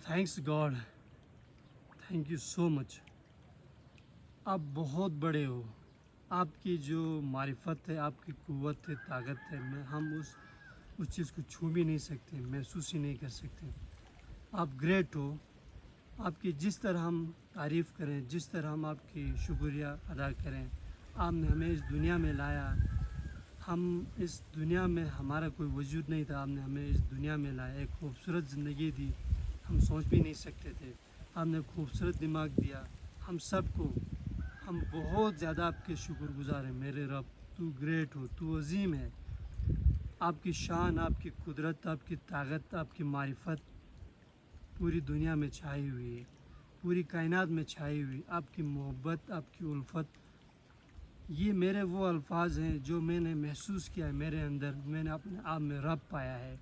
Thanks God, thank you so much. आप बहुत बड़े हो। आपकी जो मारिफत है, आपकी क़ुव्वत है, ताकत है, मैं हम उस चीज़ को छू भी नहीं सकते, महसूस ही नहीं कर सकते। आप ग्रेट हो। आपकी जिस तरह हम तारीफ़ करें, जिस तरह हम आपकी शुक्रिया अदा करें। आपने हमें इस दुनिया में लाया। हम इस दुनिया में हमारा कोई वजूद नहीं था, आपने हमें इस दुनिया में लाया, एक खूबसूरत ज़िंदगी दी, हम सोच भी नहीं सकते थे। आपने खूबसूरत दिमाग दिया हम सबको। हम बहुत ज़्यादा आपके शुक्रगुज़ार हैं मेरे रब। तू ग्रेट हो, तू अज़ीम है। आपकी शान, आपकी कुदरत, आपकी ताकत, आपकी मारिफत पूरी दुनिया में छाई हुई है, पूरी कायनात में छाई हुई। आपकी मोहब्बत, आपकी उल्फत, ये मेरे वो अल्फाज हैं जो मैंने महसूस किया है मेरे अंदर। मैंने अपने आप में रब पाया है।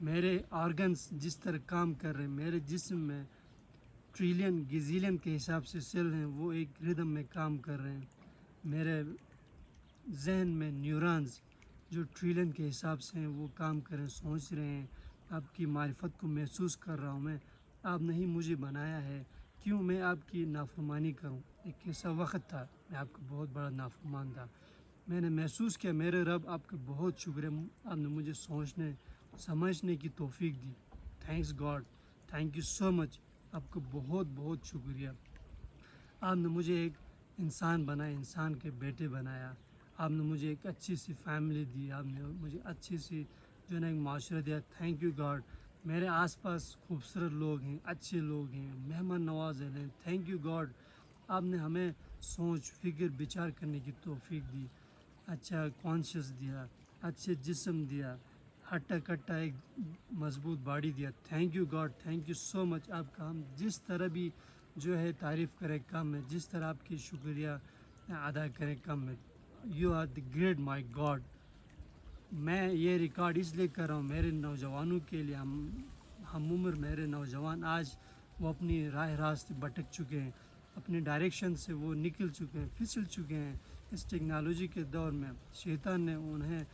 मेरे ऑर्गन्स जिस तरह काम कर रहे हैं, मेरे जिस्म में ट्रिलियन गज़िलियन के हिसाब से सेल हैं, वो एक रिदम में काम कर रहे हैं। मेरे जहन में न्यूरॉन्स जो ट्रिलियन के हिसाब से हैं, वो काम कर रहे हैं, सोच रहे हैं। आपकी मारिफत को महसूस कर रहा हूँ मैं। आपने ही मुझे बनाया है, क्यों मैं आपकी नाफरमानी करूँ। एक ऐसा वक्त था मैं आपका बहुत बड़ा नाफरमान था। मैंने महसूस किया मेरे रब, आपका बहुत शुक्रिया। आपने मुझे सोचने समझने की तौफीक दी। Thanks God, thank you so much. आपका बहुत बहुत शुक्रिया। आपने मुझे एक इंसान बनाया, इंसान के बेटे बनाया। आपने मुझे एक अच्छी सी फैमिली दी। आपने मुझे अच्छी सी जो है ना एक माशरा दिया। Thank you God. मेरे आसपास खूबसूरत लोग हैं, अच्छे लोग हैं, मेहमान नवाज हैं। Thank you God. आपने हमें सोच, फिक्र, विचार करने की तौफीक दी। अच्छा कॉन्शियस दिया, अच्छे जिस्म दिया, हट्टा कट्टा एक मजबूत बॉडी दिया। Thank you God, thank you so much. आपका हम जिस तरह भी जो है तारीफ़ करें कम है, जिस तरह आपकी शुक्रिया अदा करें कम है। You are the great my God. मैं ये रिकॉर्ड इसलिए कर रहा हूँ मेरे नौजवानों के लिए। हम उम्र मेरे नौजवान आज वो अपनी राह रास्ते भटक चुके हैं, अपने डायरेक्शन से वो निकल चुके हैं, फिसल चुके हैं। इस टेक्नोलॉजी के दौर में शैतान ने उन्हें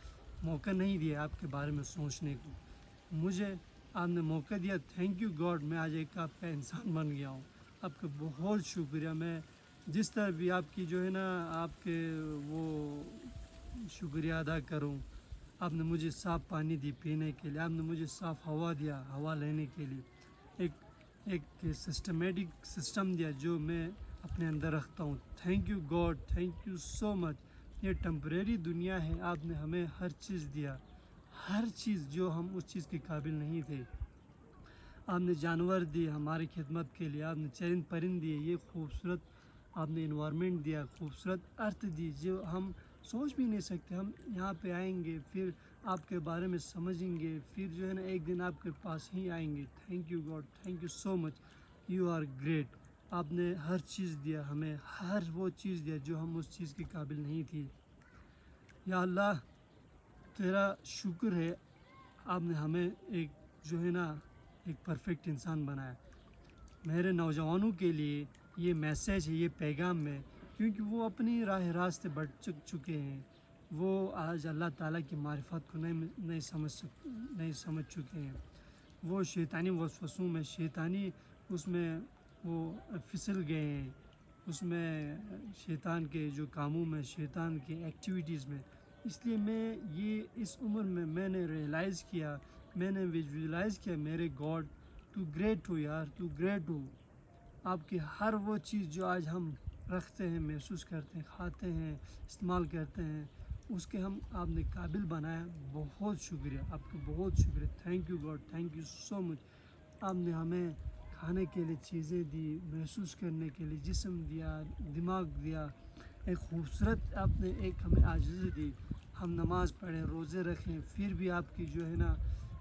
मौका नहीं दिया आपके बारे में सोचने को। मुझे आपने मौका दिया। Thank you God. मैं आज एक आपका इंसान बन गया हूँ। आपका बहुत शुक्रिया। मैं जिस तरह भी आपकी जो है ना आपके वो शुक्रिया अदा करूं। आपने मुझे साफ़ पानी दी पीने के लिए। आपने मुझे साफ़ हवा दिया, हवा लेने के लिए। एक एक सिस्टमेटिक सिस्टम दिया जो मैं अपने अंदर रखता हूँ। Thank you God, thank you so much. ये टेम्परेरी दुनिया है, आपने हमें हर चीज़ दिया, हर चीज़ जो हम उस चीज़ के काबिल नहीं थे। आपने जानवर दिए हमारी खिदमत के लिए। आपने चरिंद परिंद दिए, ये खूबसूरत आपने इन्वायरमेंट दिया, खूबसूरत अर्थ दी जो हम सोच भी नहीं सकते। हम यहाँ पे आएंगे, फिर आपके बारे में समझेंगे, फिर जो है ना एक दिन आपके पास ही आएंगे। Thank you God, thank you so much. You are great. आपने हर चीज़ दिया हमें, हर वो चीज़ दिया जो हम उस चीज़ के काबिल नहीं थी। या अल्लाह, तेरा शुक्र है। आपने हमें एक जो है ना एक परफेक्ट इंसान बनाया। मेरे नौजवानों के लिए ये मैसेज है, ये पैगाम है, क्योंकि वो अपनी राह रास्ते भटक चुके हैं। वो आज अल्लाह ताला की मारिफत को नहीं समझ चुके हैं। वो शैतानी वसवसों में, शैतानी उसमें वो फिसल गए हैं। उसमें शैतान के जो कामों में, शैतान के एक्टिविटीज़ में। इसलिए मैं ये इस उम्र में मैंने रियलाइज़ किया, मैंने विजुअलाइज़ किया मेरे गॉड, तू ग्रेट हो यार, तू ग्रेट हो। आपकी हर वो चीज़ जो आज हम रखते हैं, महसूस करते हैं, खाते हैं, इस्तेमाल करते हैं, उसके हम आपने काबिल बनाया। बहुत शुक्रिया, आपका बहुत शुक्रिया। Thank you God, thank you so much. आपने हमें खाने के लिए चीज़ें दी, महसूस करने के लिए जिस्म दिया, दिमाग दिया। एक खूबसूरत आपने एक हमें आज़िज़ी दी। हम नमाज़ पढ़ें, रोज़े रखें, फिर भी आपकी जो है ना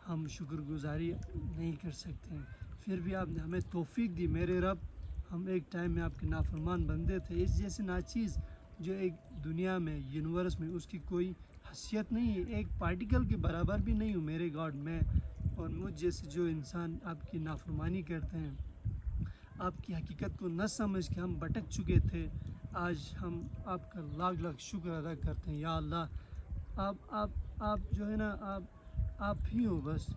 हम शुक्रगुज़ारी नहीं कर सकते हैं। फिर भी आपने हमें तौफ़ीक दी मेरे रब। हम एक टाइम में आपके नाफरमान बंदे थे। इस जैसे नाचीज़ जो एक दुनिया में, यूनिवर्स में उसकी कोई हैसियत नहीं है, एक पार्टिकल के बराबर भी नहीं हूँ मेरे गॉड। मैं और मुझ जैसे जो इंसान आपकी नाफरमानी करते हैं, आपकी हकीकत को न समझ के हम भटक चुके थे, आज हम आपका लाख लाख शुक्र अदा करते हैं। या अल्लाह, आप जो है ना आप ही हो बस।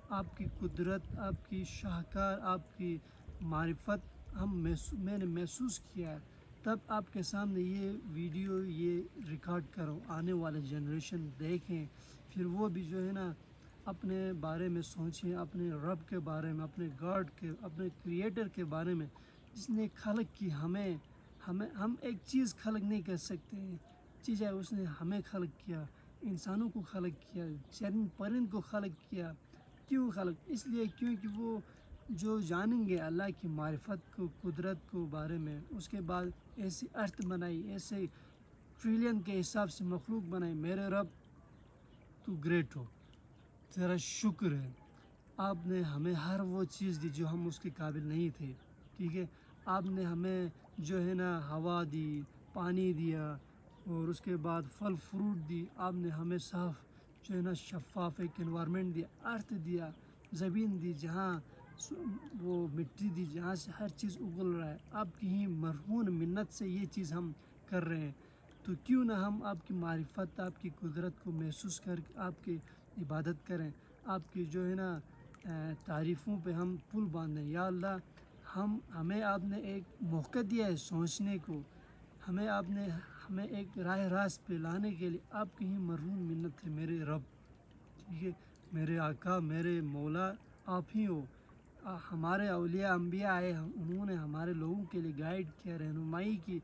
آپ کی قدرت، آپ کی شاہکار، آپ کی معرفت میں نے محسوس کیا ہے، تب آپ کے سامنے یہ ویڈیو یہ ریکارڈ کرو، آنے والے جنریشن دیکھیں، پھر وہ بھی جو ہے نا اپنے بارے میں سوچیں، اپنے رب کے بارے میں، اپنے گاڈ کے، اپنے کریٹر کے بارے میں، جس نے خلق کی ہم ایک چیز خلق نہیں کر سکتے ہیں، چیز ہے اس نے ہمیں خلق کیا، انسانوں کو خلق کیا، چرند پرند کو خلق کیا۔ کیوں خلق؟ اس لیے کیونکہ وہ جو جانیں گے اللہ کی معرفت کو، قدرت کو بارے میں، اس کے بعد ایسی ارتھ بنائی، ایسے ٹریلین کے حساب سے مخلوق بنائی۔ میرے رب تو گریٹ ہو، تیرا شکر ہے، آپ نے ہمیں ہر وہ چیز دی جو ہم اس کے قابل نہیں تھے، ٹھیک ہے؟ آپ نے ہمیں جو ہے نا ہوا دی، پانی دیا، اور اس کے بعد پھل فروٹ دی، آپ نے ہمیں صاف جو ہے نا شفاف ایک انوائرمنٹ دیا، ارتھ دیا، زمین دی جہاں وہ مٹی دی جہاں سے ہر چیز اگل رہا ہے، آپ کی ہی مرہون منت سے یہ چیز ہم کر رہے ہیں، تو کیوں نہ ہم آپ کی معرفت، آپ کی قدرت کو محسوس کر کے آپ کی عبادت کریں، آپ کی جو ہے نا تعریفوں پہ ہم پل باندھیں۔ یا اللہ، ہمیں آپ نے ایک موقع دیا ہے سوچنے کو، ہمیں ایک راہ راست پہ لانے کے لیے آپ کی ہی مرہون منت ہے میرے رب، ٹھیک ہے؟ میرے آقا، میرے مولا آپ ہی ہو۔ ہمارے اولیاء انبیاء آئے، انہوں نے ہمارے لوگوں کے لیے گائیڈ کیا، رہنمائی کی،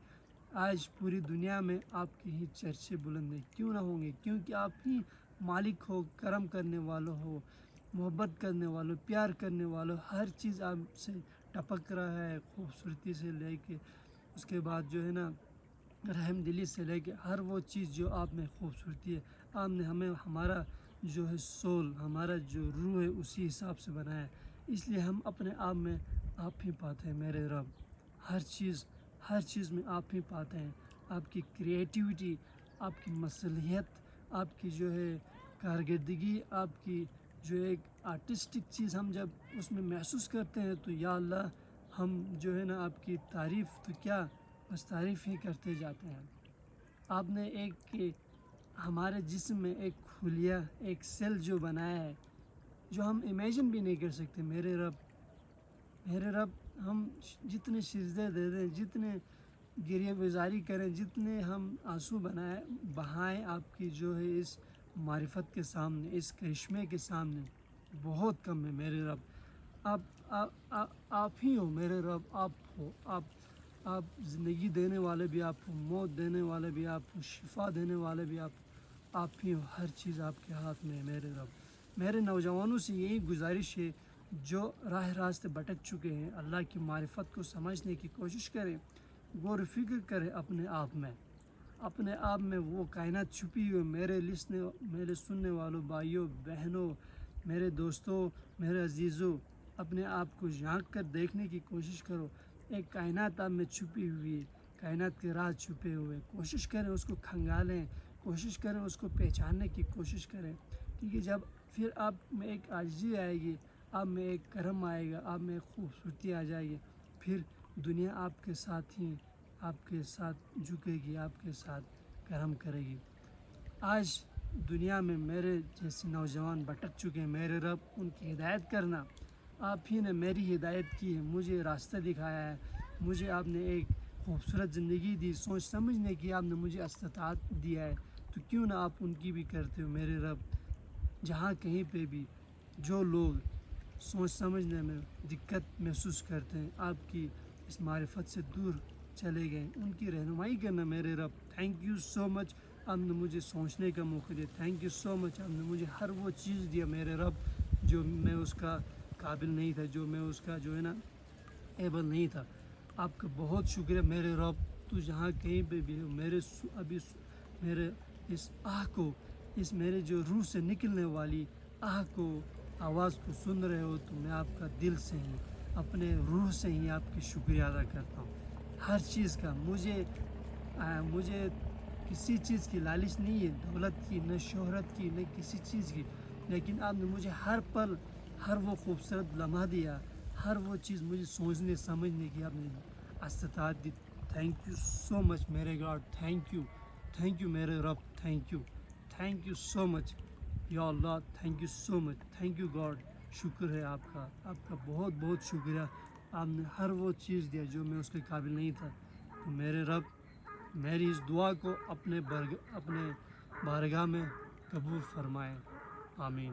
آج پوری دنیا میں آپ کے ہی چرچے بلند ہیں، کیوں نہ ہوں گے؟ کیونکہ آپ ہی مالک ہو، کرم کرنے والوں ہو، محبت کرنے والوں، پیار کرنے والوں، ہر چیز آپ سے ٹپک رہا ہے، خوبصورتی سے لے کے اس کے بعد جو ہے نا رحم دلی سے لے کے ہر وہ چیز جو آپ میں خوبصورتی ہے، آپ نے ہمیں ہمارا جو ہے سول، ہمارا جو روح ہے اسی حساب سے بنایا ہے، اس لیے ہم اپنے آپ میں آپ ہی پاتے ہیں میرے رب، ہر چیز میں آپ ہی پاتے ہیں، آپ کی کریٹیوٹی، آپ کی مصلحت، آپ کی جو ہے کارکردگی، آپ کی جو ایک آرٹسٹک چیز ہم جب اس میں محسوس کرتے ہیں تو یا اللہ، ہم جو ہے نا آپ کی تعریف تو کیا، بس تعریف ہی کرتے جاتے ہیں۔ آپ نے ایک ہمارے جسم میں ایک خلیہ، ایک سیل جو بنایا ہے، جو ہم امیجن بھی نہیں کر سکتے میرے رب، ہم جتنے سجدے دے دیں، جتنے گریہ گزاری کریں، جتنے ہم آنسو بہائیں آپ کی جو ہے اس معرفت کے سامنے، اس کرشمے کے سامنے، بہت کم ہے میرے رب۔ آپ ہی ہو میرے رب، آپ زندگی دینے والے بھی آپ ہو، موت دینے والے بھی آپ ہو، شفا دینے والے بھی آپ ہی ہو، ہر چیز آپ کے ہاتھ میں ہے میرے رب۔ میرے نوجوانوں سے یہی گزارش ہے جو راہ راستے بھٹک چکے ہیں، اللہ کی معرفت کو سمجھنے کی کوشش کریں، غور و فکر کریں اپنے آپ میں وہ کائنات چھپی ہوئی، میرے سننے والوں بھائیوں بہنوں، میرے دوستوں، میرے عزیزوں، اپنے آپ کو جھانک کر دیکھنے کی کوشش کرو، ایک کائنات آپ میں چھپی ہوئی ہے، کائنات کے راز چھپے ہوئے، کوشش کریں اس کو کھنگالیں، کوشش کریں اس کو پہچاننے کی کوشش کریں، ٹھیک ہے؟ جب پھر آپ میں ایک عاجزی آئے گی، آپ میں ایک کرم آئے گا، آپ میں ایک خوبصورتی آ جائے گی، پھر دنیا آپ کے ساتھ ہی آپ کے ساتھ جھکے گی، آپ کے ساتھ کرم کرے گی۔ آج دنیا میں میرے جیسے نوجوان بھٹک چکے ہیں میرے رب، ان کی ہدایت کرنا، آپ ہی نے میری ہدایت کی ہے، مجھے راستہ دکھایا ہے، مجھے آپ نے ایک خوبصورت زندگی دی، سوچ سمجھنے کی آپ نے مجھے استطاعت دیا ہے، تو کیوں نہ آپ ان کی بھی کرتے ہو میرے رب۔ جہاں کہیں پہ بھی جو لوگ سوچ سمجھنے میں دقت محسوس کرتے ہیں، آپ کی اس معرفت سے دور چلے گئے، ان کی رہنمائی کرنا میرے رب۔ تھینک یو سو مچ، آپ نے مجھے سوچنے کا موقع دیا، تھینک یو سو مچ، آپ نے مجھے ہر وہ چیز دیا میرے رب جو میں اس کا قابل نہیں تھا، جو میں اس کا جو ہے نا ایبل نہیں تھا۔ آپ کا بہت شکریہ میرے رب، تو جہاں کہیں پہ بھی ہو، میرے اس کو، اس میرے جو روح سے نکلنے والی کو، آواز کو سن رہے ہو، تو میں آپ کا دل سے ہی، اپنے روح سے ہی آپ کی شکریہ ادا کرتا ہوں، ہر چیز کا۔ مجھے کسی چیز کی لالچ نہیں ہے، دولت کی، نہ شہرت کی، نہ کسی چیز کی، لیکن آپ نے مجھے ہر پل، ہر وہ خوبصورت لمحہ دیا، ہر وہ چیز مجھے سوچنے سمجھنے کی آپ نے استطاعت دی۔ تھینک یو سو مچ میرے گاڈ، تھینک یو میرے رب، تھینک یو سو مچ یا اللہ، thank you so much, thank you God. شکر ہے آپ کا بہت بہت شکریہ. آپ نے ہر وہ چیز دیا جو میں اس کے قابل نہیں تھا. تو میرے رب میری اس دعا کو اپنے بارگاہ میں قبول فرمائے. آمین.